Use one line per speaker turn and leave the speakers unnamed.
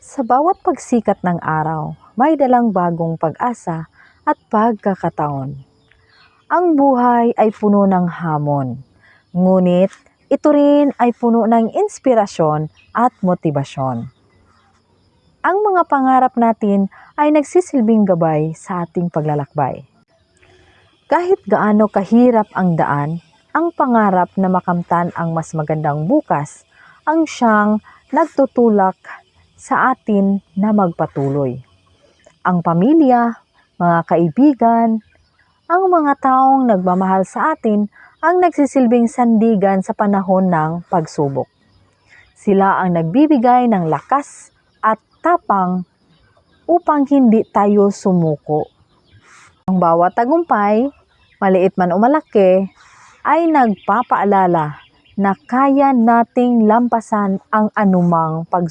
Sa bawat pagsikat ng araw, may dalang bagong pag-asa at pagkakataon. Ang buhay ay puno ng hamon, ngunit ito rin ay puno ng inspirasyon at motibasyon. Ang mga pangarap natin ay nagsisilbing gabay sa ating paglalakbay. Kahit gaano kahirap ang daan, ang pangarap na makamtan ang mas magandang bukas ang siyang nagtutulak sa atin na magpatuloy. Ang pamilya, mga kaibigan, ang mga taong nagmamahal sa atin ang nagsisilbing sandigan sa panahon ng pagsubok. Sila ang nagbibigay ng lakas at tapang upang hindi tayo sumuko. Ang bawat tagumpay, maliit man o malaki, ay nagpapaalala na kaya nating lampasan ang anumang pagsubok.